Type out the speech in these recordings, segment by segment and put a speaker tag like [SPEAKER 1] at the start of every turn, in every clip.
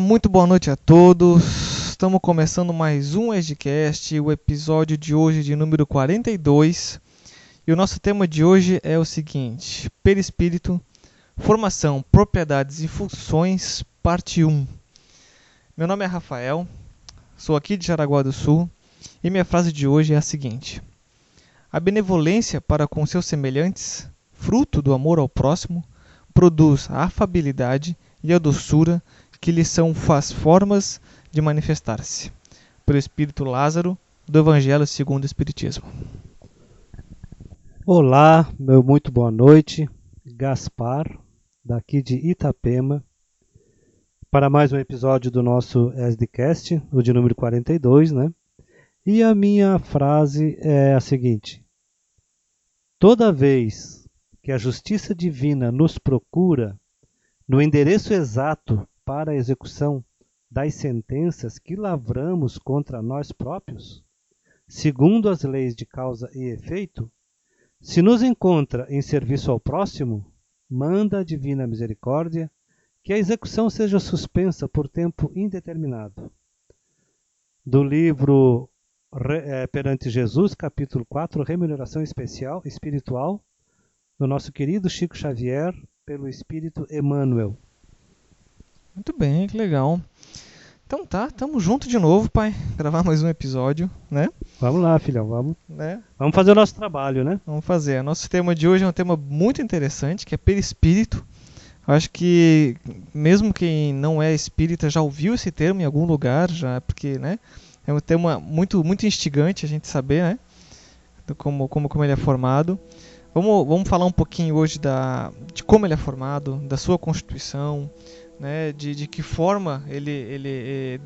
[SPEAKER 1] Muito boa noite a todos. Estamos começando mais um ESGcast, o episódio de hoje de número 42. E o nosso tema de hoje é o seguinte: perispírito, formação, propriedades e funções, parte 1. Meu nome é Rafael, sou aqui de Jaraguá do Sul e minha frase de hoje é a seguinte: a benevolência para com seus semelhantes, fruto do amor ao próximo, produz a afabilidade e a doçura que lhes são as formas de manifestar-se. Pelo Espírito Lázaro, do Evangelho segundo o Espiritismo.
[SPEAKER 2] Olá, meu muito boa noite. Gaspar, daqui de Itapema, para mais um episódio do nosso ESDcast, o de número 42, né? E a minha frase é a seguinte: toda vez que a justiça divina nos procura no endereço exato para a execução das sentenças que lavramos contra nós próprios, segundo as leis de causa e efeito, se nos encontra em serviço ao próximo, manda a divina misericórdia que a execução seja suspensa por tempo indeterminado. Do livro Perante Jesus, capítulo 4, Remuneração Espiritual, do nosso querido Chico Xavier, pelo Espírito Emmanuel.
[SPEAKER 1] Muito bem, que legal. Então tá, tamo junto de novo, pai. Gravar mais um episódio, né?
[SPEAKER 2] Vamos lá, filhão, vamos
[SPEAKER 1] né?
[SPEAKER 2] fazer o nosso trabalho, né?
[SPEAKER 1] Vamos fazer. Nosso tema de hoje é um tema muito interessante, que é perispírito. Acho que mesmo quem não é espírita já ouviu esse termo em algum lugar, já, porque, né? É um tema muito instigante a gente saber, né? Como ele é formado. Vamos falar um pouquinho hoje de como ele é formado, da sua constituição, né? De que forma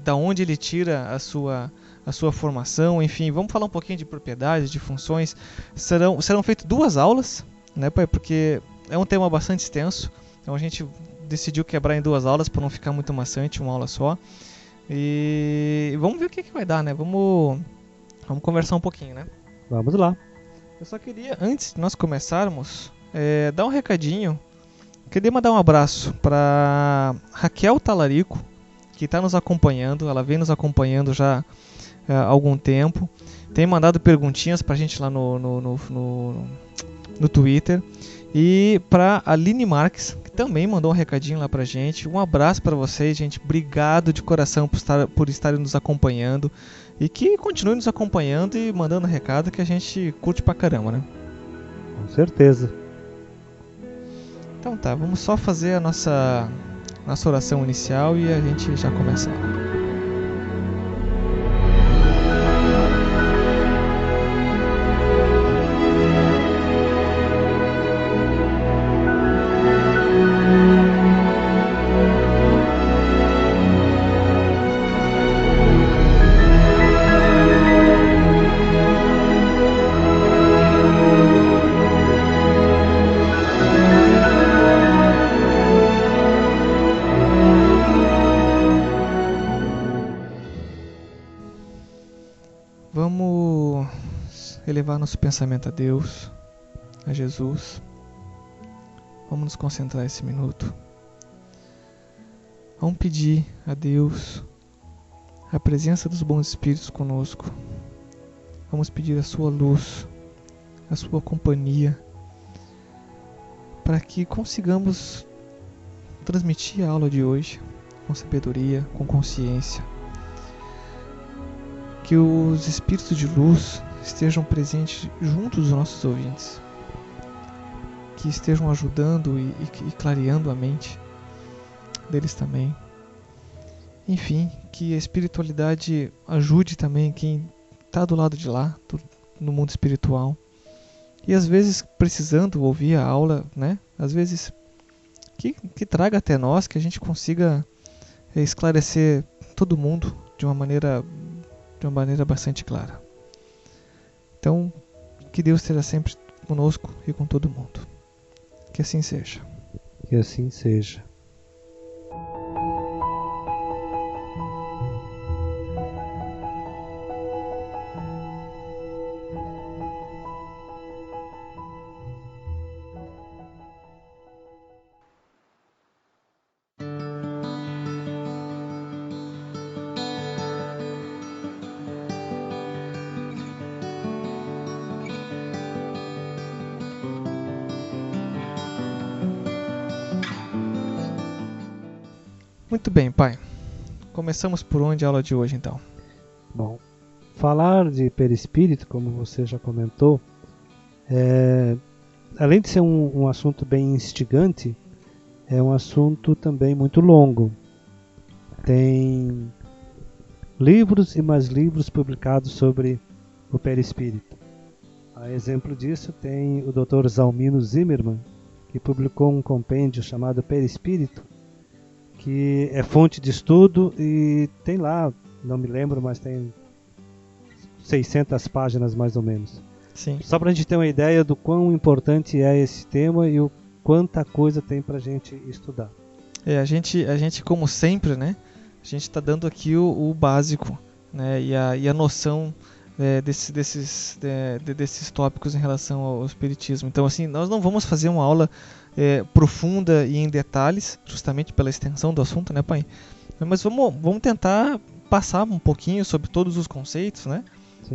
[SPEAKER 1] da onde ele tira a sua formação, enfim, vamos falar um pouquinho de propriedades, de funções. Serão feitas 2 aulas, né, pai? Porque é um tema bastante extenso, então a gente decidiu quebrar em 2 aulas para não ficar muito maçante, uma aula só. E vamos ver o que vai dar, né? Vamos conversar um pouquinho, né?
[SPEAKER 2] Vamos lá.
[SPEAKER 1] Eu só queria, antes de nós começarmos, dar um recadinho. Queria mandar um abraço para Raquel Talarico, que está nos acompanhando. Ela vem nos acompanhando já há algum tempo. Tem mandado perguntinhas para a gente lá no Twitter. E para a Aline Marques, que também mandou um recadinho lá para a gente. Um abraço para vocês, gente. Obrigado de coração por estarem nos acompanhando. E que continue nos acompanhando e mandando recado, que a gente curte pra caramba, né?
[SPEAKER 2] Com certeza.
[SPEAKER 1] Então tá, vamos só fazer a nossa oração inicial e a gente já começa. Vamos elevar nosso pensamento a Deus, a Jesus. Vamos nos concentrar esse minuto. Vamos pedir a Deus a presença dos bons espíritos conosco. Vamos pedir a sua luz, a sua companhia, para que consigamos transmitir a aula de hoje com sabedoria, com consciência. Que os espíritos de luz estejam presentes junto dos nossos ouvintes, que estejam ajudando e clareando a mente deles também. Enfim, que a espiritualidade ajude também quem está do lado de lá, no mundo espiritual. E às vezes precisando ouvir a aula, né? Às vezes que traga até nós, que a gente consiga esclarecer todo mundo de uma maneira bastante clara. Então, que Deus esteja sempre conosco e com todo mundo. Que assim seja.
[SPEAKER 2] Que assim seja.
[SPEAKER 1] Muito bem, pai. Começamos por onde a aula de hoje, então?
[SPEAKER 2] Bom, falar de perispírito, como você já comentou, além de ser um assunto bem instigante, é um assunto também muito longo. Tem livros e mais livros publicados sobre o perispírito. A exemplo disso tem o Dr. Zalmino Zimmermann, que publicou um compêndio chamado Perispírito, que é fonte de estudo e tem lá, não me lembro, mas tem 600 páginas mais ou menos.
[SPEAKER 1] Sim.
[SPEAKER 2] Só para a gente ter uma ideia do quão importante é esse tema e o quanta coisa tem para a gente estudar.
[SPEAKER 1] A gente, como sempre, né? A gente está dando aqui o básico, né? E a noção desses tópicos em relação ao espiritismo. Então, assim, nós não vamos fazer uma aula profunda e em detalhes, justamente pela extensão do assunto, né, pai? Mas vamos tentar passar um pouquinho sobre todos os conceitos, né?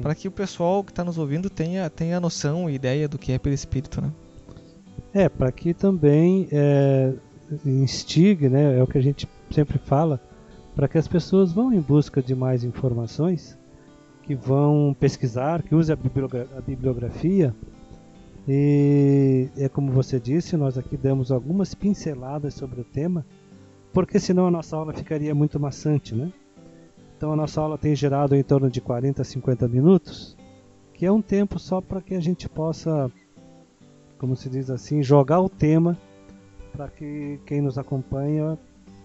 [SPEAKER 1] Para que o pessoal que está nos ouvindo tenha noção e ideia do que é perispírito, né?
[SPEAKER 2] Para que também instigue, né? É o que a gente sempre fala, para que as pessoas vão em busca de mais informações, que vão pesquisar, que usem a bibliografia. E é como você disse, nós aqui damos algumas pinceladas sobre o tema, porque senão a nossa aula ficaria muito maçante, né? Então a nossa aula tem gerado em torno de 40 a 50 minutos, que é um tempo só para que a gente possa, como se diz assim, jogar o tema para que quem nos acompanha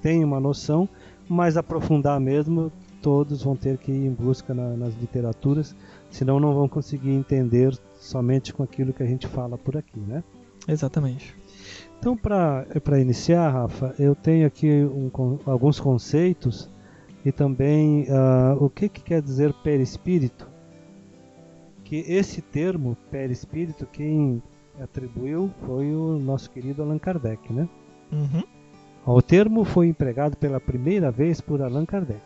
[SPEAKER 2] tenha uma noção, mas aprofundar mesmo, todos vão ter que ir em busca nas literaturas, senão não vão conseguir entender somente com aquilo que a gente fala por aqui, né?
[SPEAKER 1] Exatamente.
[SPEAKER 2] Então, para iniciar, Rafa, eu tenho aqui alguns conceitos e também o que quer dizer perispírito. Que esse termo, perispírito, quem atribuiu foi o nosso querido Allan Kardec, né?
[SPEAKER 1] Uhum.
[SPEAKER 2] O termo foi empregado pela primeira vez por Allan Kardec.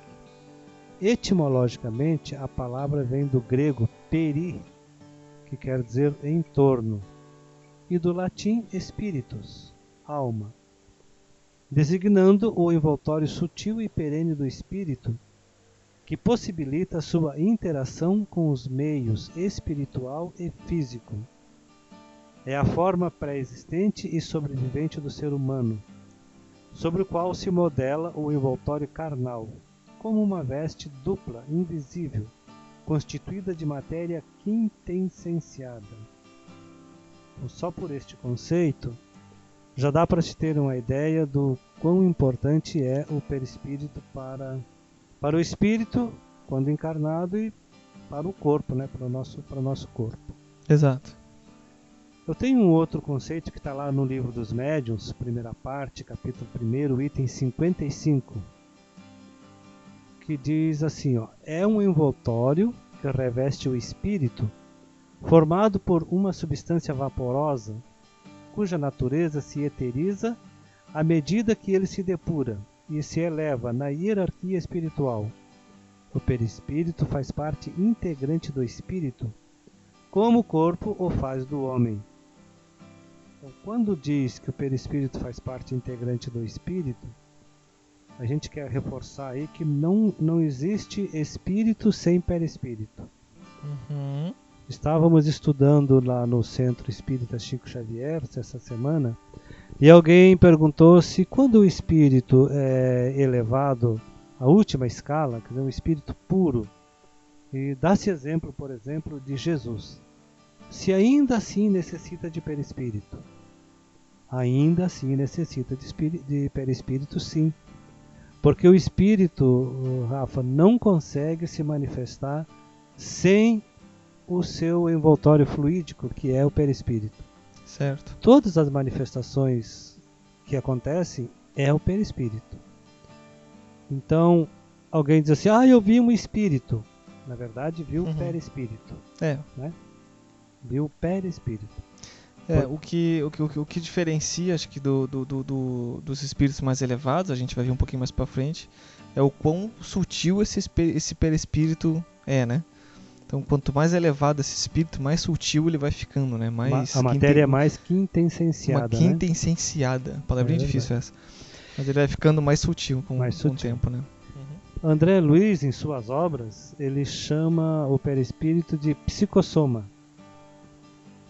[SPEAKER 2] Etimologicamente, a palavra vem do grego peri, que quer dizer em torno, e do latim spiritus, alma, designando o envoltório sutil e perene do espírito, que possibilita sua interação com os meios espiritual e físico. É a forma pré-existente e sobrevivente do ser humano, sobre o qual se modela o envoltório carnal, como uma veste dupla, invisível, constituída de matéria quintessenciada. Só por este conceito, já dá para se ter uma ideia do quão importante é o perispírito para o espírito, quando encarnado, e para o corpo, né? para o nosso corpo.
[SPEAKER 1] Exato.
[SPEAKER 2] Eu tenho um outro conceito que está lá no Livro dos Médiuns, primeira parte, capítulo 1, item 55, que diz assim, é um envoltório que reveste o espírito, formado por uma substância vaporosa, cuja natureza se eteriza à medida que ele se depura e se eleva na hierarquia espiritual. O perispírito faz parte integrante do espírito, como o corpo o faz do homem. Então, quando diz que o perispírito faz parte integrante do espírito, a gente quer reforçar aí que não existe espírito sem perispírito.
[SPEAKER 1] Uhum.
[SPEAKER 2] Estávamos estudando lá no Centro Espírita Chico Xavier essa semana, e alguém perguntou se quando o espírito é elevado à última escala, quer dizer, um espírito puro, e dá-se exemplo, por exemplo, de Jesus, se ainda assim necessita de perispírito. Ainda assim necessita de perispírito, sim. Porque o espírito, Rafa, não consegue se manifestar sem o seu envoltório fluídico, que é o perispírito.
[SPEAKER 1] Certo.
[SPEAKER 2] Todas as manifestações que acontecem é o perispírito. Então, alguém diz assim, eu vi um espírito. Na verdade, viu o perispírito. Né? Viu o perispírito.
[SPEAKER 1] O que diferencia, acho que dos espíritos mais elevados, a gente vai ver um pouquinho mais pra frente, é o quão sutil esse perispírito é, né? Então, quanto mais elevado esse espírito, mais sutil ele vai ficando, né?
[SPEAKER 2] A matéria é mais quintessenciada.
[SPEAKER 1] Uma quintessenciada. Palavrinha difícil essa. Mas ele vai ficando mais sutil com o tempo, né?
[SPEAKER 2] André Luiz, em suas obras, ele chama o perispírito de psicossoma.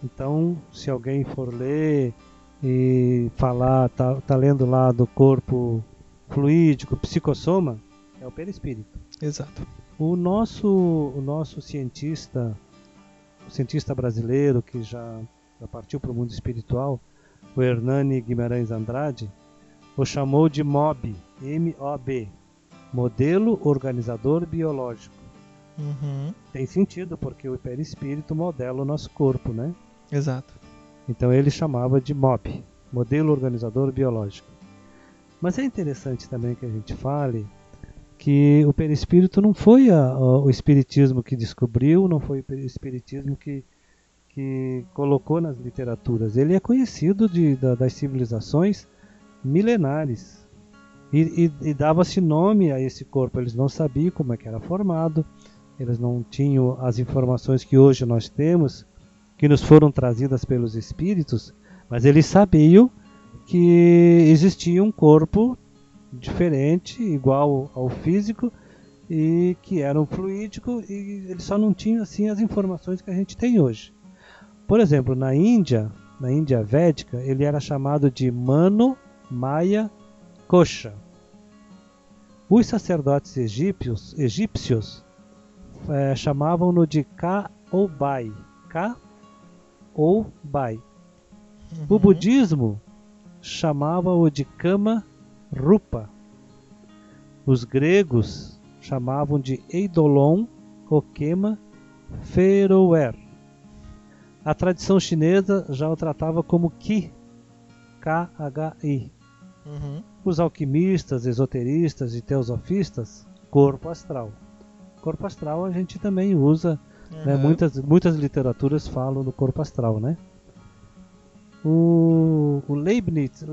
[SPEAKER 2] Então, se alguém for ler e falar, tá lendo lá do corpo fluídico, psicossoma, é o perispírito.
[SPEAKER 1] Exato.
[SPEAKER 2] O nosso cientista, o cientista brasileiro que já partiu para o mundo espiritual, o Hernani Guimarães Andrade, o chamou de MOB, M-O-B, Modelo Organizador Biológico. Tem sentido, porque o perispírito modela o nosso corpo, né?
[SPEAKER 1] Exato.
[SPEAKER 2] Então ele chamava de MOB, Modelo Organizador Biológico. Mas é interessante também que a gente fale que o perispírito não foi o espiritismo que descobriu, não foi o espiritismo que colocou nas literaturas. Ele é conhecido das civilizações milenares. E dava-se nome a esse corpo. Eles não sabiam como é que era formado, eles não tinham as informações que hoje nós temos, que nos foram trazidas pelos espíritos, mas eles sabiam que existia um corpo diferente, igual ao físico, e que era um fluídico, e eles só não tinham assim as informações que a gente tem hoje. Por exemplo, na Índia Védica, ele era chamado de Mano Maya Kosha. Os sacerdotes egípcios chamavam-no de Ka-Obai. Ka-Obai. O budismo chamava-o de Kama Rupa. Os gregos chamavam de Eidolon Okema Feroer. A tradição chinesa já o tratava como Ki, K-H-I. Os alquimistas, esoteristas e teosofistas, corpo astral. Corpo astral a gente também usa, né? Muitas literaturas falam do corpo astral, né? O Leibniz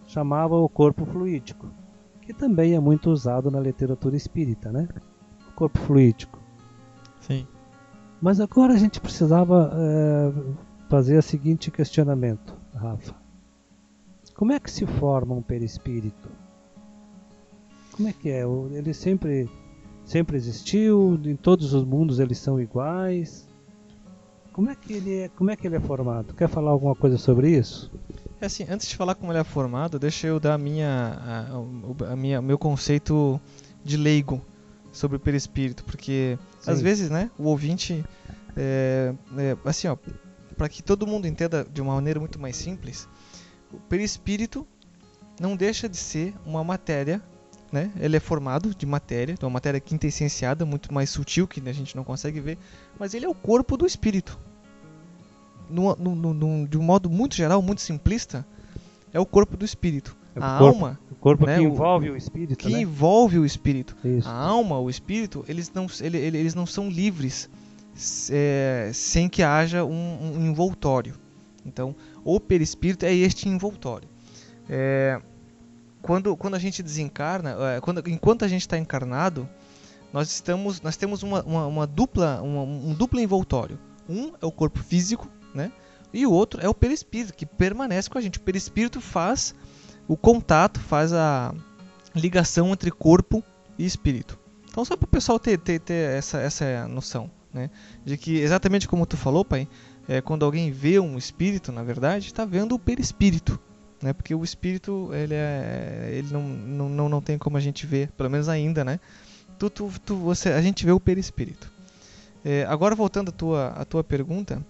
[SPEAKER 2] chamava o corpo fluídico, que também é muito usado na literatura espírita, né? O corpo fluídico.
[SPEAKER 1] Sim.
[SPEAKER 2] Mas agora a gente precisava fazer o seguinte questionamento, Rafa. Como é que se forma um perispírito? Como é que é? Ele sempre existiu? Em todos os mundos eles são iguais? Como é que ele é formado? Quer falar alguma coisa sobre isso?
[SPEAKER 1] Assim, antes de falar como ele é formado, deixa eu dar meu conceito de leigo sobre o perispírito, porque
[SPEAKER 2] Sim.
[SPEAKER 1] Às vezes, né, o ouvinte, assim, ó, para que todo mundo entenda de uma maneira muito mais simples, o perispírito não deixa de ser uma matéria, né? Ele é formado de matéria, então uma matéria quintessenciada, muito mais sutil, que a gente não consegue ver, mas ele é o corpo do espírito. De um modo muito geral, muito simplista, é o corpo do espírito. Alma,
[SPEAKER 2] o corpo,
[SPEAKER 1] né,
[SPEAKER 2] que envolve o espírito,
[SPEAKER 1] que
[SPEAKER 2] né?
[SPEAKER 1] envolve o espírito.
[SPEAKER 2] Isso.
[SPEAKER 1] A alma, o espírito, eles não são livres sem que haja um envoltório. Então, o perispírito é este envoltório. Quando a gente desencarna, enquanto a gente está encarnado, nós temos um duplo envoltório. Um é o corpo físico, né? E o outro é o perispírito, que permanece com a gente. O perispírito faz o contato, faz a ligação entre corpo e espírito. Então, só para o pessoal ter essa noção, né? De que, exatamente como tu falou, pai, quando alguém vê um espírito, na verdade, está vendo o perispírito, né? Porque o espírito, ele não tem como a gente ver, pelo menos ainda, né? A gente vê o perispírito. Agora, voltando à tua pergunta,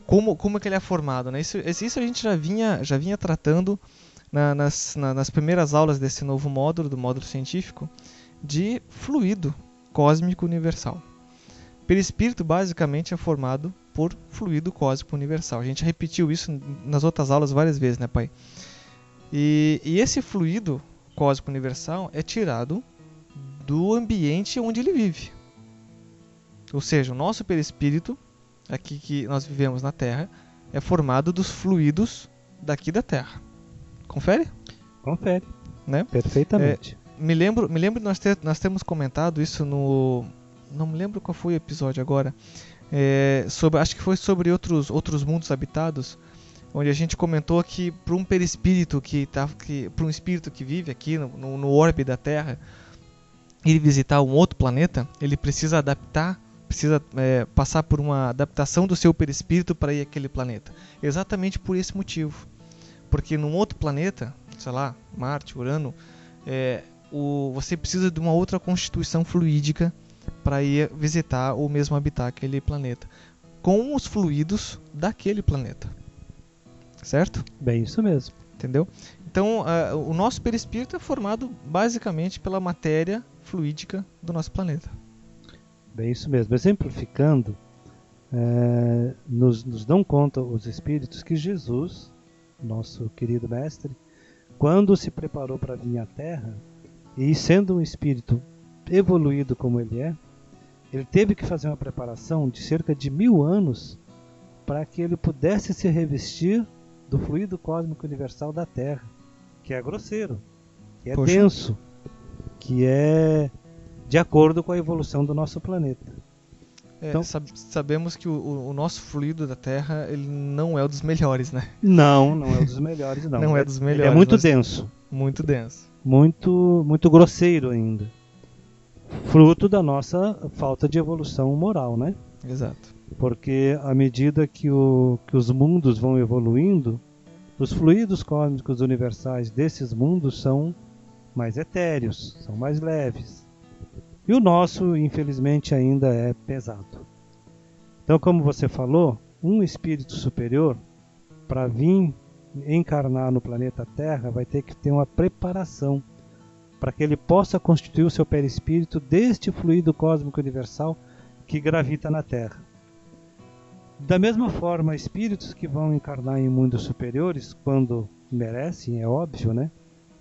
[SPEAKER 1] como é que ele é formado, né? Isso a gente já vinha tratando nas primeiras aulas desse novo módulo, do módulo científico, de fluido cósmico universal. Perispírito basicamente é formado por fluido cósmico universal. A gente repetiu isso nas outras aulas várias vezes, né, pai? E esse fluido cósmico universal é tirado do ambiente onde ele vive. Ou seja, o nosso perispírito, aqui que nós vivemos na Terra, é formado dos fluidos daqui da Terra. Confere?
[SPEAKER 2] Confere,
[SPEAKER 1] né?
[SPEAKER 2] Perfeitamente.
[SPEAKER 1] Me lembro nós temos comentado isso no... Não me lembro qual foi o episódio agora. Acho que foi sobre outros mundos habitados. onde a gente comentou que para um perispírito para um espírito que vive aqui no orbe da Terra, ir visitar um outro planeta, ele precisa passar por uma adaptação do seu perispírito para ir àquele planeta. Exatamente por esse motivo. Porque num outro planeta, sei lá, Marte, Urano, você precisa de uma outra constituição fluídica para ir visitar ou mesmo habitar aquele planeta, com os fluidos daquele planeta. Certo?
[SPEAKER 2] Bem, isso mesmo.
[SPEAKER 1] Entendeu? Então, o nosso perispírito é formado basicamente pela matéria fluídica do nosso planeta.
[SPEAKER 2] Bem, isso mesmo. Exemplificando, nos dão conta os espíritos que Jesus, nosso querido mestre, quando se preparou para vir à Terra, e sendo um espírito evoluído como ele teve que fazer uma preparação de cerca de 1000 anos para que ele pudesse se revestir do fluido cósmico universal da Terra, que é grosseiro, que é denso, que é de acordo com a evolução do nosso planeta.
[SPEAKER 1] Então, sabemos que o nosso fluido da Terra ele não é o dos melhores, né?
[SPEAKER 2] Não é o dos melhores, não.
[SPEAKER 1] Não é dos melhores.
[SPEAKER 2] Ele é muito denso.
[SPEAKER 1] Muito denso.
[SPEAKER 2] Muito grosseiro ainda. Fruto da nossa falta de evolução moral, né?
[SPEAKER 1] Exato.
[SPEAKER 2] Porque à medida que os mundos vão evoluindo, os fluidos cósmicos universais desses mundos são mais etéreos, são mais leves. E o nosso, infelizmente, ainda é pesado. Então, como você falou, um espírito superior, para vir encarnar no planeta Terra, vai ter que ter uma preparação para que ele possa constituir o seu perispírito deste fluido cósmico universal que gravita na Terra. Da mesma forma, espíritos que vão encarnar em mundos superiores, quando merecem, é óbvio, né?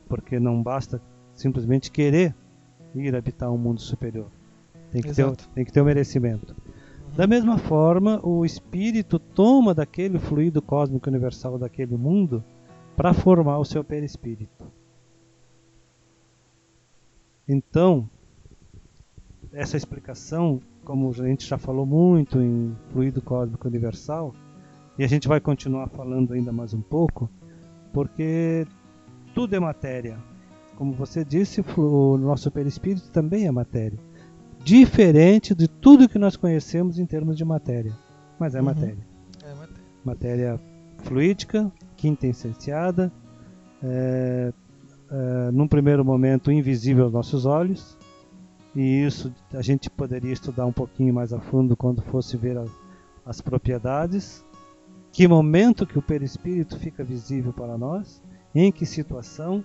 [SPEAKER 2] Porque não basta simplesmente querer ir habitar um mundo superior. Tem que ter o merecimento. Da mesma forma, o espírito toma daquele fluido cósmico universal daquele mundo para formar o seu perispírito. Então, essa explicação, como a gente já falou muito em fluido cósmico universal, e a gente vai continuar falando ainda mais um pouco, porque tudo é matéria. Como você disse, o nosso perispírito também é matéria. Diferente de tudo que nós conhecemos em termos de matéria. Mas é matéria.
[SPEAKER 1] É matéria.
[SPEAKER 2] Matéria fluídica, quintessenciada, num primeiro momento invisível aos nossos olhos, e isso a gente poderia estudar um pouquinho mais a fundo quando fosse ver as propriedades. Que momento que o perispírito fica visível para nós, em que situação.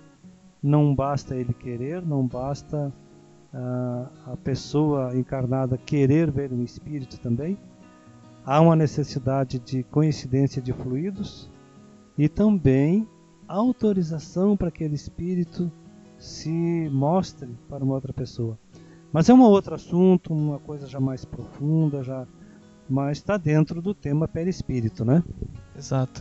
[SPEAKER 2] Não basta ele querer, não basta a pessoa encarnada querer ver um espírito também. Há uma necessidade de coincidência de fluidos e também autorização para que aquele espírito se mostre para uma outra pessoa. Mas é um outro assunto, uma coisa já mais profunda, mas está dentro do tema perispírito, né?
[SPEAKER 1] Exato.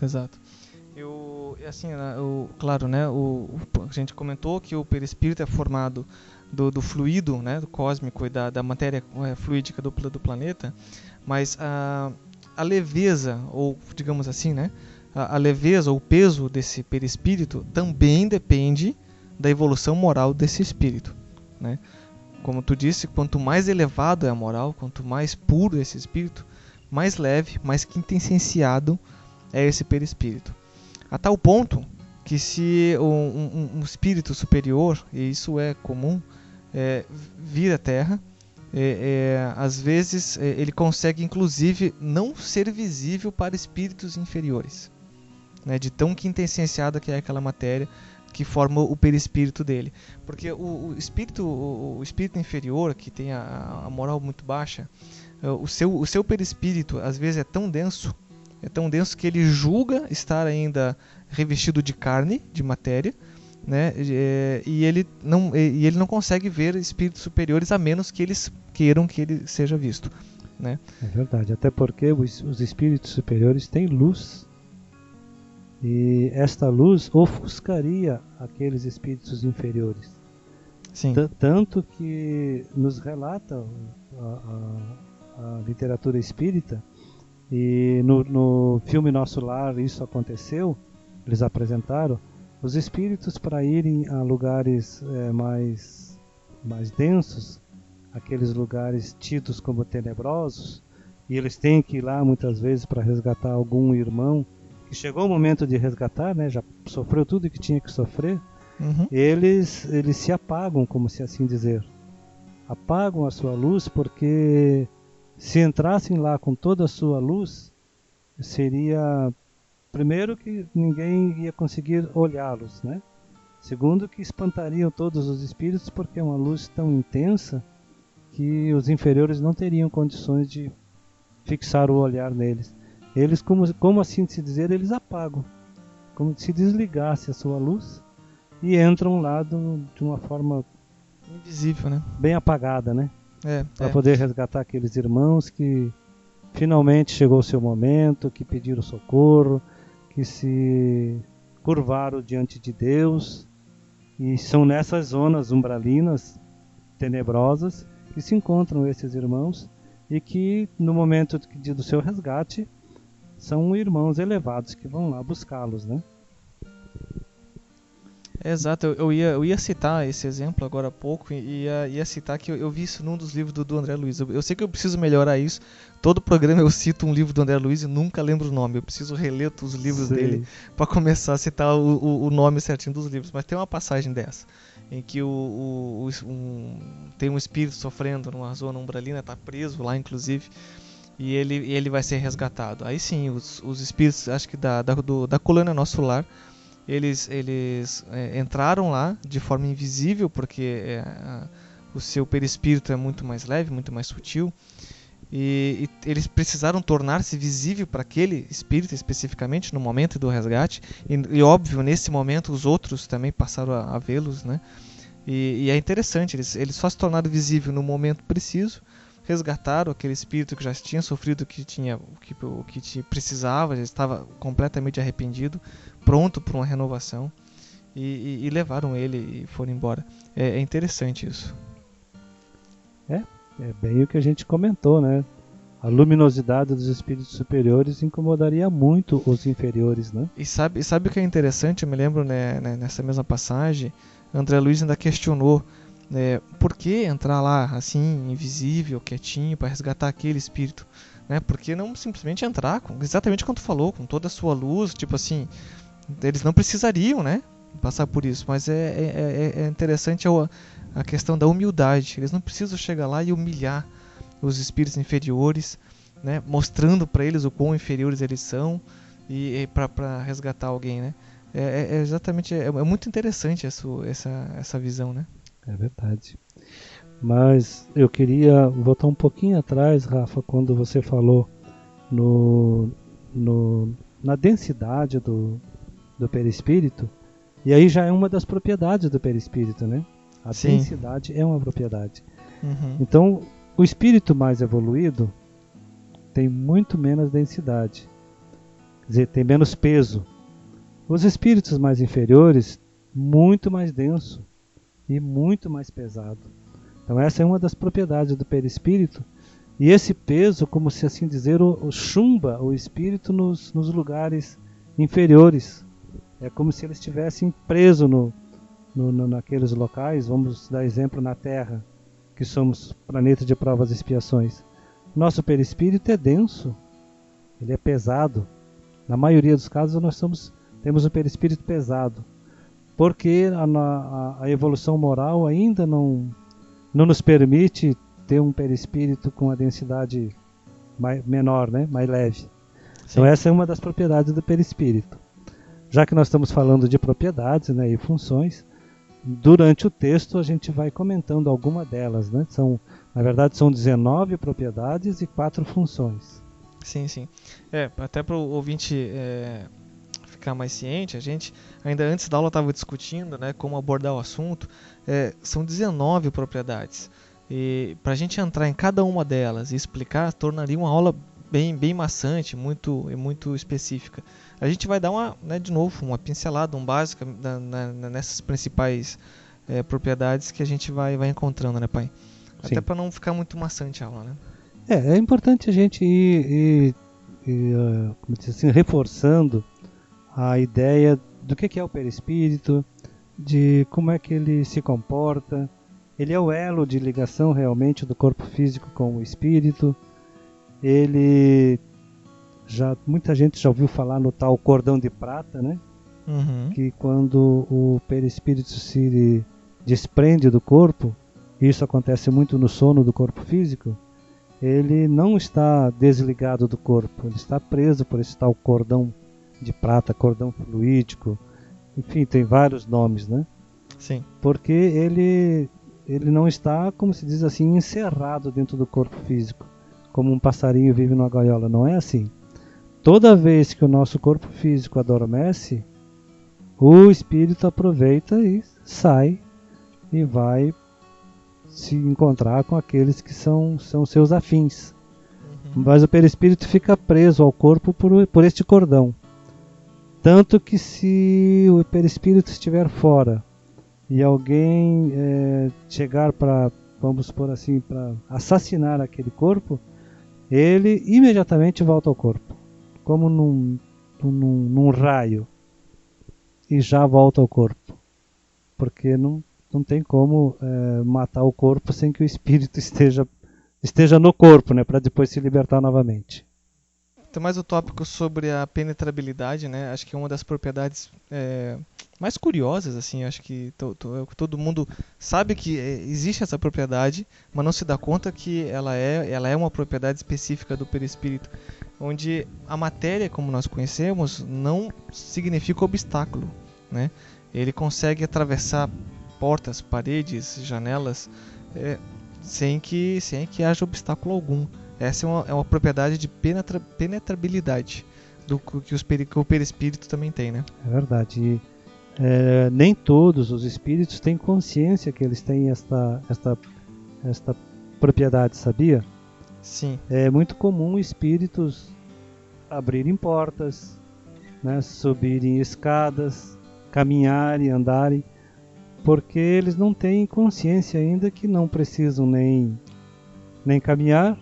[SPEAKER 1] Claro, né? A gente comentou que o perispírito é formado do fluido, né, do cósmico e da matéria fluídica do planeta, mas a leveza, ou digamos assim, né, a leveza ou o peso desse perispírito também depende da evolução moral desse espírito, né? Como tu disse, quanto mais elevado é a moral, quanto mais puro é esse espírito, mais leve, mais quintessenciado é esse perispírito. A tal ponto que se um espírito superior, e isso é comum, vir à Terra, às vezes ele consegue inclusive não ser visível para espíritos inferiores, né, de tão quintessenciada que é aquela matéria que forma o perispírito dele. Porque o espírito inferior, que tem a moral muito baixa, o seu perispírito às vezes é tão denso que ele julga estar ainda revestido de carne, de matéria, né? E ele não consegue ver espíritos superiores a menos que eles queiram que ele seja visto, né?
[SPEAKER 2] É verdade, até porque os espíritos superiores têm luz, e esta luz ofuscaria aqueles espíritos inferiores.
[SPEAKER 1] Sim.
[SPEAKER 2] Tanto que nos relata a literatura espírita E no filme Nosso Lar isso aconteceu, eles apresentaram os espíritos para irem a lugares mais densos, aqueles lugares tidos como tenebrosos, e eles têm que ir lá muitas vezes para resgatar algum irmão que chegou o momento de resgatar, né, já sofreu tudo que tinha que sofrer. Eles se apagam, como se assim dizer, apagam a sua luz, porque se entrassem lá com toda a sua luz, seria, primeiro, que ninguém ia conseguir olhá-los, né? Segundo, que espantariam todos os espíritos, porque é uma luz tão intensa que os inferiores não teriam condições de fixar o olhar neles. Eles, como assim se dizer, eles apagam, como se desligasse a sua luz, e entram lá de uma forma
[SPEAKER 1] invisível, né?
[SPEAKER 2] Bem apagada, né? Para
[SPEAKER 1] É.
[SPEAKER 2] poder resgatar aqueles irmãos que finalmente chegou o seu momento, que pediram socorro, que se curvaram diante de Deus, e são nessas zonas umbralinas tenebrosas que se encontram esses irmãos, e que no momento do seu resgate são irmãos elevados que vão lá buscá-los, né?
[SPEAKER 1] Exato, eu ia citar esse exemplo agora há pouco, e ia citar que eu vi isso num dos livros do André Luiz. Eu sei que eu preciso melhorar isso. Todo programa eu cito um livro do André Luiz e nunca lembro o nome. Eu preciso reler os livros dele para começar a citar o nome certinho dos livros. Mas tem uma passagem dessa, em que tem um espírito sofrendo numa zona umbralina, está preso lá inclusive, e ele vai ser resgatado. Aí sim, os espíritos, acho que da colônia Nosso Lar, eles entraram lá de forma invisível, porque o seu perispírito é muito mais leve, muito mais sutil, e eles precisaram tornar-se visível para aquele espírito especificamente no momento do resgate, e óbvio, nesse momento os outros também passaram a vê-los, né? E é interessante, eles só se tornaram visível no momento preciso, resgataram aquele espírito que já tinha sofrido o que precisava, já estava completamente arrependido, pronto para uma renovação, e levaram ele e foram embora. É interessante isso.
[SPEAKER 2] É bem o que a gente comentou, né? A luminosidade dos espíritos superiores incomodaria muito os inferiores, né?
[SPEAKER 1] E sabe o que é interessante? Eu me lembro, né, nessa mesma passagem, André Luiz ainda questionou por que entrar lá assim, invisível, quietinho, para resgatar aquele espírito, né? Por que não simplesmente entrar, exatamente como tu falou, com toda a sua luz, tipo assim, eles não precisariam, né, passar por isso, mas é interessante a questão da humildade. Eles não precisam chegar lá e humilhar os espíritos inferiores, né, mostrando para eles o quão inferiores eles são, e para resgatar alguém, né? Exatamente, é muito interessante essa visão, né?
[SPEAKER 2] É verdade. Mas eu queria voltar um pouquinho atrás, Rafa, quando você falou na densidade do perispírito, e aí já é uma das propriedades do perispírito, né? A
[SPEAKER 1] Sim.
[SPEAKER 2] densidade é uma propriedade.
[SPEAKER 1] Uhum.
[SPEAKER 2] Então, o espírito mais evoluído tem muito menos densidade, quer dizer, tem menos peso. Os espíritos mais inferiores, muito mais denso e muito mais pesado. Então essa é uma das propriedades do perispírito, e esse peso, como se assim dizer, chumba o espírito nos lugares inferiores. É como se eles estivessem presos naqueles locais. Vamos dar exemplo na Terra, que somos planeta de provas e expiações. Nosso perispírito é denso, ele é pesado. Na maioria dos casos nós temos um perispírito pesado, porque a evolução moral ainda não nos permite ter um perispírito com a densidade menor, né? Mais leve. Sim. Então essa é uma das propriedades do perispírito. Já que nós estamos falando de propriedades, né, e funções, durante o texto a gente vai comentando alguma delas, né? Na verdade são 19 propriedades e 4 funções.
[SPEAKER 1] Sim. Até para o ouvinte ficar mais ciente, a gente, ainda antes da aula, estava discutindo, né, como abordar o assunto. São 19 propriedades. E para a gente entrar em cada uma delas e explicar, tornaria uma aula bem maçante, muito específica. A gente vai dar de novo, uma pincelada, básica nessas principais propriedades que a gente vai encontrando, né, pai? Sim. Até para não ficar muito maçante a aula, né?
[SPEAKER 2] É importante a gente ir como diz assim, reforçando a ideia do que é o perispírito, de como é que ele se comporta. Ele é o elo de ligação realmente do corpo físico com o espírito. Muita gente já ouviu falar no tal cordão de prata, né?
[SPEAKER 1] Uhum.
[SPEAKER 2] Que quando o perispírito se desprende do corpo, isso acontece muito no sono do corpo físico, ele não está desligado do corpo, ele está preso por esse tal cordão de prata, cordão fluídico, enfim, tem vários nomes, né?
[SPEAKER 1] Sim.
[SPEAKER 2] Porque ele não está, como se diz assim, encerrado dentro do corpo físico, como um passarinho vive numa gaiola. Não é assim. Toda vez que o nosso corpo físico adormece, o espírito aproveita e sai e vai se encontrar com aqueles que são seus afins. Mas o perispírito fica preso ao corpo por este cordão. Tanto que se o perispírito estiver fora e alguém chegar para, vamos supor assim, para assassinar aquele corpo, ele imediatamente volta ao corpo, como num raio, e já volta ao corpo, porque não tem como matar o corpo sem que o espírito esteja no corpo, né, para depois se libertar novamente.
[SPEAKER 1] Tem mais o tópico sobre a penetrabilidade, né? Acho que é uma das propriedades mais curiosas, assim. Acho que todo mundo sabe que existe essa propriedade, mas não se dá conta que ela é uma propriedade específica do perispírito, onde a matéria, como nós conhecemos, não significa obstáculo, né? Ele consegue atravessar portas, paredes, janelas, sem que haja obstáculo algum. Essa é uma propriedade de penetrabilidade que o perispírito também tem, né?
[SPEAKER 2] É verdade. E, nem todos os espíritos têm consciência que eles têm esta propriedade, sabia?
[SPEAKER 1] Sim.
[SPEAKER 2] É muito comum espíritos abrirem portas, né, subirem escadas, caminharem, andarem, porque eles não têm consciência ainda que não precisam nem caminhar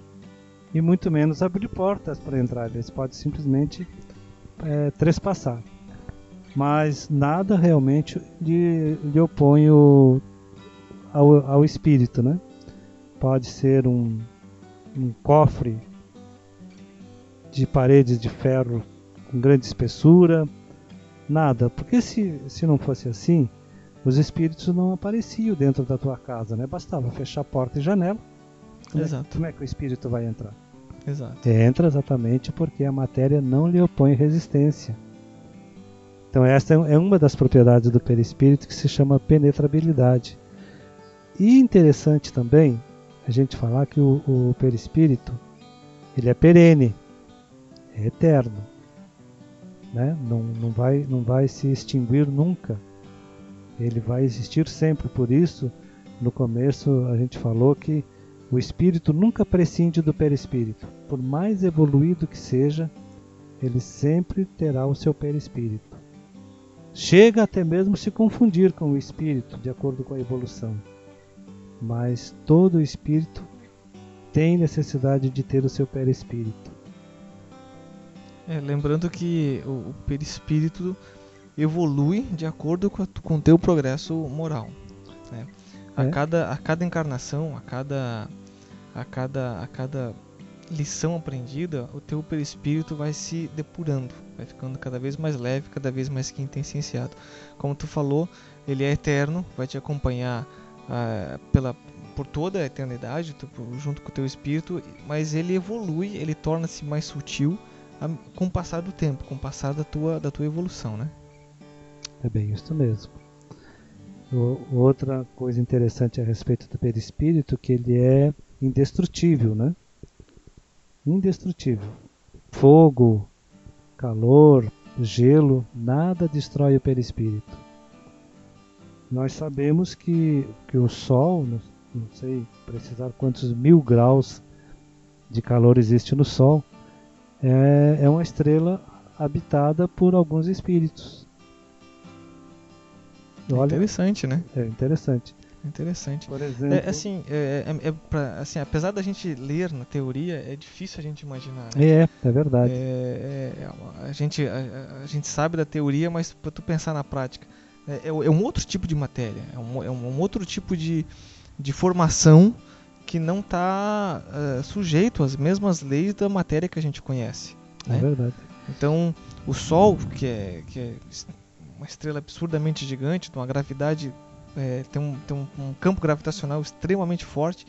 [SPEAKER 2] e muito menos abrir portas para entrar. Eles podem simplesmente trespassar. Mas nada realmente lhe opõe ao espírito, né? Pode ser um cofre de paredes de ferro com grande espessura, nada. Porque se não fosse assim, os espíritos não apareciam dentro da tua casa, né? Bastava fechar porta e janela. Como é que o espírito vai entrar?
[SPEAKER 1] Exato.
[SPEAKER 2] Entra exatamente porque a matéria não lhe opõe resistência. Então esta é uma das propriedades do perispírito, que se chama penetrabilidade. E interessante também a gente falar que o perispírito, ele é perene, é eterno, né? Não vai se extinguir nunca. Ele vai existir sempre. Por isso, no começo a gente falou que o espírito nunca prescinde do perispírito. Por mais evoluído que seja, ele sempre terá o seu perispírito. Chega até mesmo se confundir com o espírito, de acordo com a evolução. Mas todo espírito tem necessidade de ter o seu perispírito.
[SPEAKER 1] Lembrando que o perispírito evolui de acordo com o teu progresso moral, né? A cada encarnação, a cada lição aprendida, o teu perispírito vai se depurando, vai ficando cada vez mais leve, cada vez mais quintessenciado. Como tu falou, ele é eterno, vai te acompanhar por toda a eternidade, junto com o teu espírito, mas ele evolui, ele torna-se mais sutil com o passar do tempo, com o passar da tua evolução, né?
[SPEAKER 2] É bem isso mesmo. Outra coisa interessante a respeito do perispírito, que ele é indestrutível, né? Indestrutível. Fogo, calor, gelo, nada destrói o perispírito. Nós sabemos que o Sol, não sei precisar quantos 1000 graus de calor existe no Sol, é uma estrela habitada por alguns espíritos.
[SPEAKER 1] Olha, interessante, né?
[SPEAKER 2] É interessante.
[SPEAKER 1] Interessante.
[SPEAKER 2] Por exemplo,
[SPEAKER 1] Assim, apesar da gente ler na teoria, é difícil a gente imaginar, né?
[SPEAKER 2] é verdade.
[SPEAKER 1] A gente sabe da teoria, mas para tu pensar na prática, é um outro tipo de matéria, é um outro tipo de formação que não está sujeito às mesmas leis da matéria que a gente conhece, né?
[SPEAKER 2] É verdade.
[SPEAKER 1] Então, o Sol, que é uma estrela absurdamente gigante, de uma gravidade, tem um campo gravitacional extremamente forte,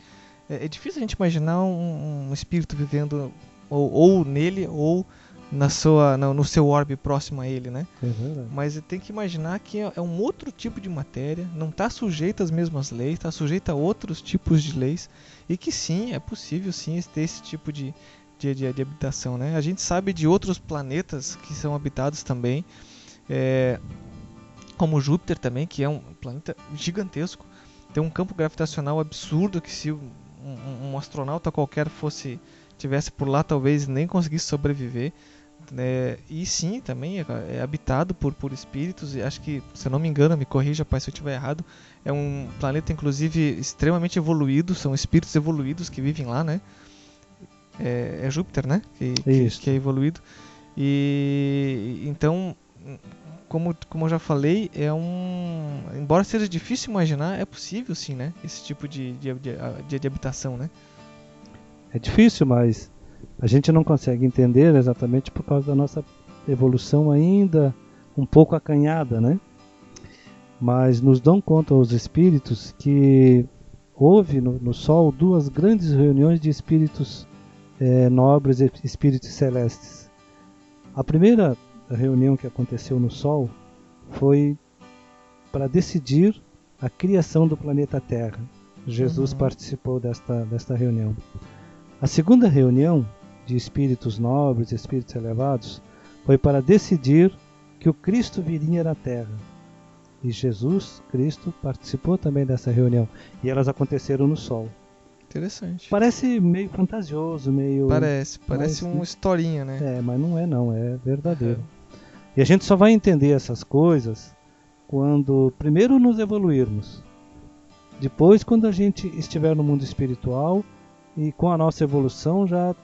[SPEAKER 1] é difícil a gente imaginar um espírito vivendo ou nele ou no seu orbe próximo a ele, né?
[SPEAKER 2] É verdade.
[SPEAKER 1] Mas tem que imaginar que é um outro tipo de matéria, não está sujeita às mesmas leis, está sujeita a outros tipos de leis, e que sim, é possível sim ter esse tipo de habitação, né? A gente sabe de outros planetas que são habitados também, como Júpiter também, que é um planeta gigantesco, tem um campo gravitacional absurdo que se um astronauta qualquer tivesse por lá, talvez nem conseguisse sobreviver. E sim, também é habitado por espíritos, e acho que, se eu não me engano, me corrija, pai, se eu estiver errado, é um planeta inclusive extremamente evoluído, são espíritos evoluídos que vivem lá, né? É Júpiter, né? Que é evoluído. E então, como eu já falei, embora seja difícil imaginar, é possível sim, né? Esse tipo de habitação, né?
[SPEAKER 2] É difícil, mas a gente não consegue entender exatamente por causa da nossa evolução ainda um pouco acanhada, né? Mas nos dão conta os espíritos que houve no Sol 2 grandes reuniões de espíritos nobres e espíritos celestes. A primeira reunião que aconteceu no Sol foi para decidir a criação do planeta Terra. Jesus participou desta reunião. A segunda reunião de espíritos nobres, espíritos elevados, foi para decidir que o Cristo viria na Terra. E Jesus, Cristo, participou também dessa reunião. E elas aconteceram no Sol.
[SPEAKER 1] Interessante.
[SPEAKER 2] Parece meio fantasioso, meio...
[SPEAKER 1] Parece uma historinha, né?
[SPEAKER 2] Mas não é verdadeiro. E a gente só vai entender essas coisas quando primeiro nos evoluirmos. Depois, quando a gente estiver no mundo espiritual e com a nossa evolução já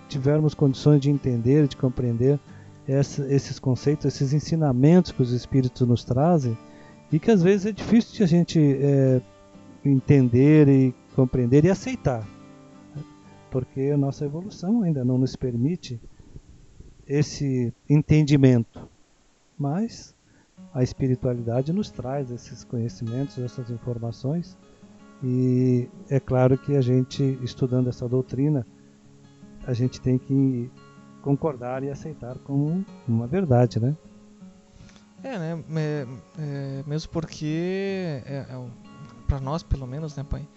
[SPEAKER 2] tivermos condições de entender, de compreender esses conceitos, esses ensinamentos que os espíritos nos trazem, e que às vezes é difícil de a gente entender e compreender e aceitar, porque a nossa evolução ainda não nos permite esse entendimento, mas a espiritualidade nos traz esses conhecimentos, essas informações, e é claro que a gente, estudando essa doutrina, a gente tem que concordar e aceitar como uma verdade, né?
[SPEAKER 1] Mesmo porque para nós, pelo menos, né, pai,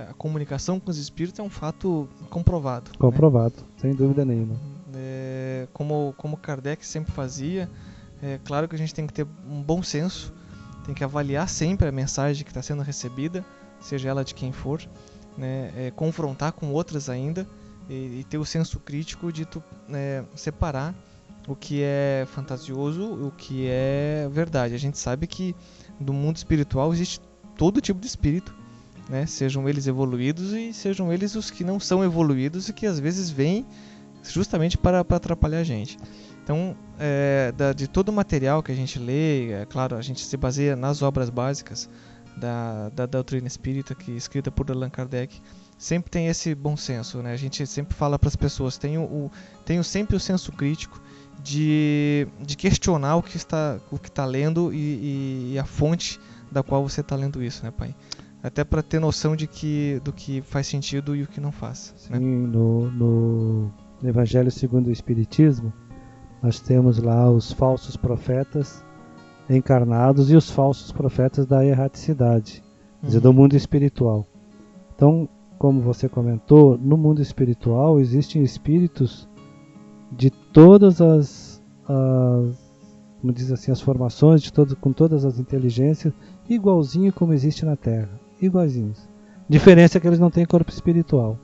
[SPEAKER 1] a comunicação com os espíritos é um fato comprovado.
[SPEAKER 2] Comprovado, né? Sem dúvida nenhuma.
[SPEAKER 1] Como Kardec sempre fazia, é claro que a gente tem que ter um bom senso, tem que avaliar sempre a mensagem que está sendo recebida, seja ela de quem for, né, confrontar com outras ainda, e ter o senso crítico de separar o que é fantasioso, o que é verdade. A gente sabe que no mundo espiritual existe todo tipo de espírito, né? Sejam eles evoluídos e sejam eles os que não são evoluídos e que às vezes vêm justamente para atrapalhar a gente. Então, de todo o material que a gente lê, é claro, a gente se baseia nas obras básicas da doutrina espírita, que é escrita por Allan Kardec. Sempre tem esse bom senso, né? A gente sempre fala para as pessoas, tenho sempre o senso crítico de questionar o que está lendo e a fonte da qual você está lendo isso, né, pai? Até para ter noção do que faz sentido e o que não faz.
[SPEAKER 2] Sim,
[SPEAKER 1] né?
[SPEAKER 2] No Evangelho segundo o Espiritismo, nós temos lá os falsos profetas encarnados e os falsos profetas da erraticidade, quer dizer, do mundo espiritual. Então, como você comentou, no mundo espiritual existem espíritos de todas como diz assim, as formações, com todas as inteligências, igualzinho como existe na Terra, igualzinhos. Diferença é que eles não têm corpo espiritual.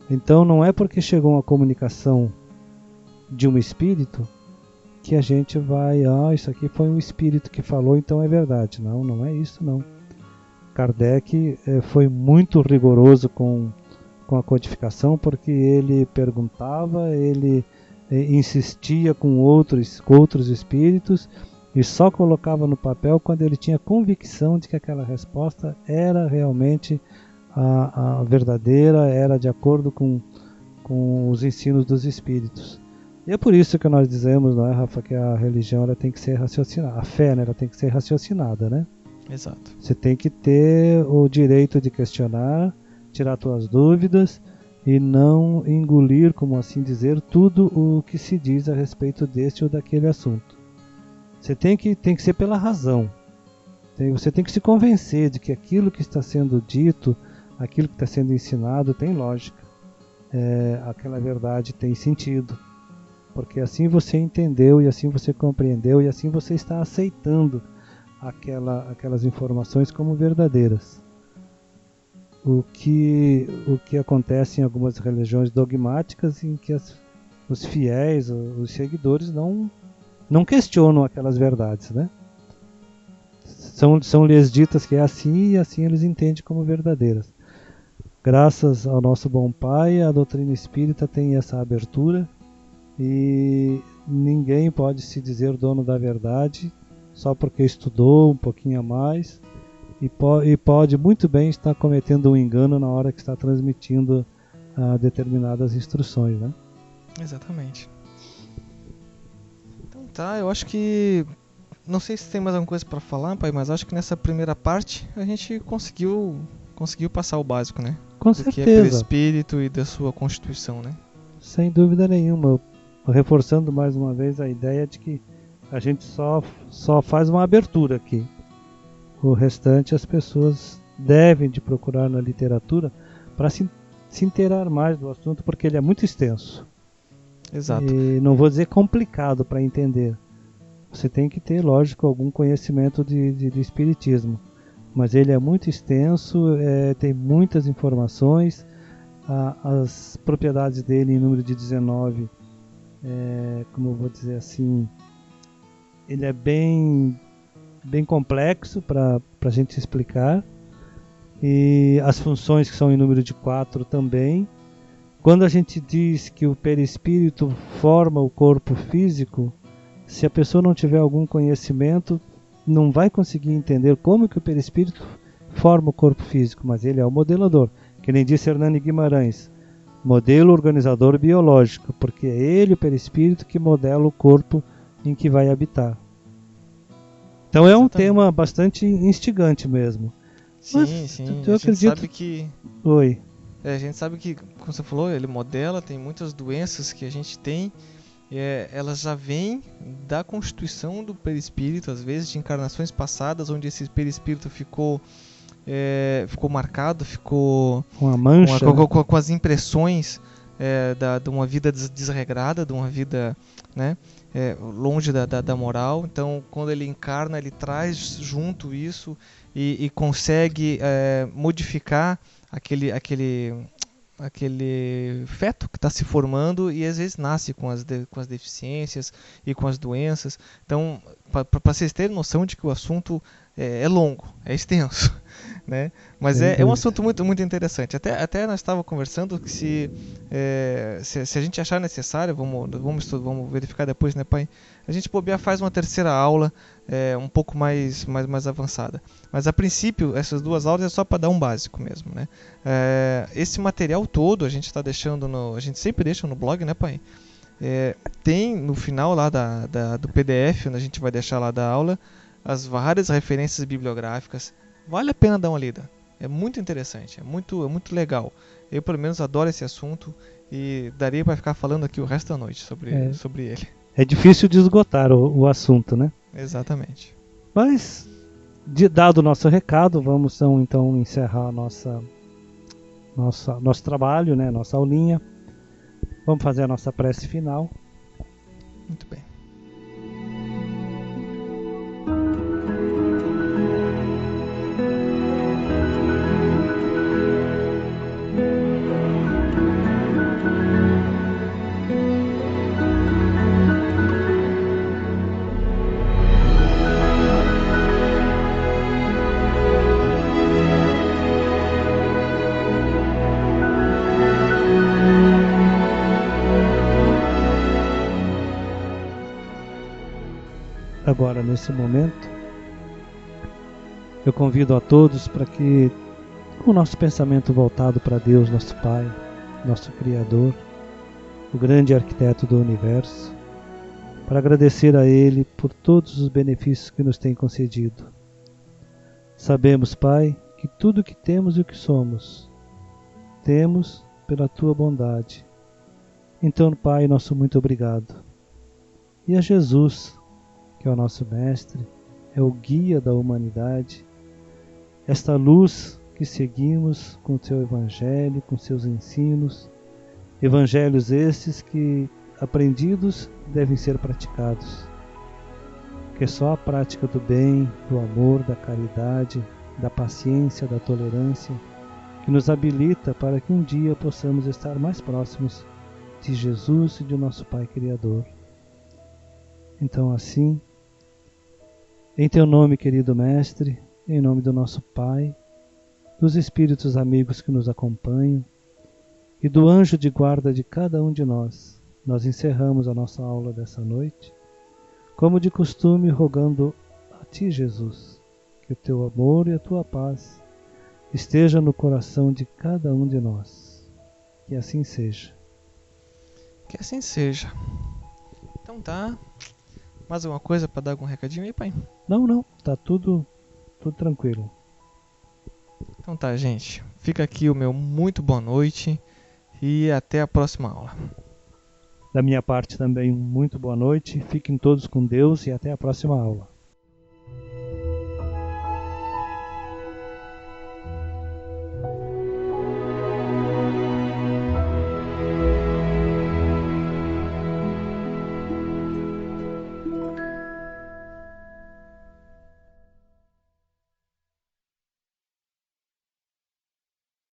[SPEAKER 2] Então não é porque chegou uma comunicação de um espírito que a gente vai, isso aqui foi um espírito que falou, então é verdade. Não é isso não. Kardec foi muito rigoroso com a codificação, porque ele perguntava, ele insistia com outros espíritos e só colocava no papel quando ele tinha convicção de que aquela resposta era realmente a verdadeira, era de acordo com os ensinos dos espíritos. E é por isso que nós dizemos, não é, Rafa, que a religião ela tem que ser raciocinada, a fé, né, ela tem que ser raciocinada, né?
[SPEAKER 1] Exato.
[SPEAKER 2] Você tem que ter o direito de questionar, tirar suas dúvidas e não engolir, como assim dizer, tudo o que se diz a respeito deste ou daquele assunto. Você tem que ser pela razão. Você tem que se convencer de que aquilo que está sendo dito, aquilo que está sendo ensinado tem lógica. Aquela verdade tem sentido. Porque assim você entendeu e assim você compreendeu e assim você está aceitando aquelas informações como verdadeiras. O que acontece em algumas religiões dogmáticas em que os fiéis, os seguidores não questionam aquelas verdades, né? São-lhes ditas que é assim e assim eles entendem como verdadeiras. Graças ao nosso bom Pai, a doutrina espírita tem essa abertura e ninguém pode se dizer dono da verdade só porque estudou um pouquinho a mais e pode muito bem estar cometendo um engano na hora que está transmitindo determinadas instruções, né?
[SPEAKER 1] Exatamente. Então tá, eu acho que... Não sei se tem mais alguma coisa para falar, pai, mas acho que nessa primeira parte a gente conseguiu passar o básico, né?
[SPEAKER 2] Com
[SPEAKER 1] do
[SPEAKER 2] certeza.
[SPEAKER 1] que é perispírito e da sua constituição, né?
[SPEAKER 2] Sem dúvida nenhuma. Reforçando mais uma vez a ideia de que a gente só faz uma abertura aqui. O restante as pessoas devem de procurar na literatura para se inteirar mais do assunto, porque ele é muito extenso.
[SPEAKER 1] Exato.
[SPEAKER 2] E não vou dizer complicado para entender. Você tem que ter, lógico, algum conhecimento de espiritismo. Mas ele é muito extenso, tem muitas informações. As propriedades dele em número de 19, como eu vou dizer assim, ele é bem complexo para a gente explicar. E as funções que são em número de 4 também. Quando a gente diz que o perispírito forma o corpo físico, se a pessoa não tiver algum conhecimento, não vai conseguir entender como que o perispírito forma o corpo físico, mas ele é o modelador. Que nem disse Hernani Guimarães, modelo organizador biológico, porque é ele, o perispírito, que modela o corpo em que vai habitar. Então é um tema bastante instigante mesmo.
[SPEAKER 1] Sim,
[SPEAKER 2] mas,
[SPEAKER 1] sim.
[SPEAKER 2] Eu acredito...
[SPEAKER 1] sabe que...
[SPEAKER 2] Oi.
[SPEAKER 1] A gente sabe que, como você falou, ele modela, tem muitas doenças que a gente tem, elas já vêm da constituição do perispírito, às vezes de encarnações passadas, onde esse perispírito ficou marcado, ficou
[SPEAKER 2] com a mancha,
[SPEAKER 1] com as impressões de uma vida desregrada, de uma vida, né, longe da moral. Então, quando ele encarna, ele traz junto isso e consegue modificar aquele feto que está se formando e às vezes nasce com as deficiências e com as doenças. Então, para vocês terem noção de que o assunto é longo, é extenso, né? Mas é um assunto muito, muito interessante. Até nós estávamos conversando que se a gente achar necessário, vamos verificar depois, né, pai? A gente faz uma terceira aula um pouco mais avançada. Mas a princípio, essas duas aulas é só para dar um básico mesmo, né? Esse material todo a gente está deixando a gente sempre deixa no blog, né, pai? Tem no final lá do PDF, onde a gente vai deixar lá da aula, as várias referências bibliográficas. Vale a pena dar uma lida. É muito interessante, é muito legal. Eu, pelo menos, adoro esse assunto e daria para ficar falando aqui o resto da noite sobre ele.
[SPEAKER 2] É difícil de esgotar o assunto, né?
[SPEAKER 1] Exatamente.
[SPEAKER 2] Mas, dado o nosso recado, vamos então encerrar nosso trabalho, né? Nossa aulinha. Vamos fazer a nossa prece final.
[SPEAKER 1] Muito bem.
[SPEAKER 2] agora, nesse momento, eu convido a todos para que, com o nosso pensamento voltado para Deus, nosso Pai, nosso Criador, o grande arquiteto do universo, para agradecer a Ele por todos os benefícios que nos tem concedido. Sabemos, Pai, que tudo o que temos e o que somos, temos pela Tua bondade. Então, Pai, nosso muito obrigado. E a Jesus, que é o nosso Mestre, é o guia da humanidade, esta luz que seguimos com o Seu Evangelho, com seus ensinos, evangelhos esses que, aprendidos, devem ser praticados. Que só a prática do bem, do amor, da caridade, da paciência, da tolerância, que nos habilita para que um dia possamos estar mais próximos de Jesus e de nosso Pai Criador. Então, assim, em Teu nome, querido Mestre, em nome do nosso Pai, dos Espíritos amigos que nos acompanham e do anjo de guarda de cada um de nós, nós encerramos a nossa aula dessa noite, como de costume, rogando a Ti, Jesus, que o Teu amor e a Tua paz esteja no coração de cada um de nós. Que assim seja.
[SPEAKER 1] Que assim seja. Então tá. Mais alguma coisa para dar algum recadinho aí, pai?
[SPEAKER 2] Não, tá tudo tranquilo.
[SPEAKER 1] Então tá, gente. Fica aqui o meu muito boa noite e até a próxima aula.
[SPEAKER 2] Da minha parte também, muito boa noite. Fiquem todos com Deus e até a próxima aula.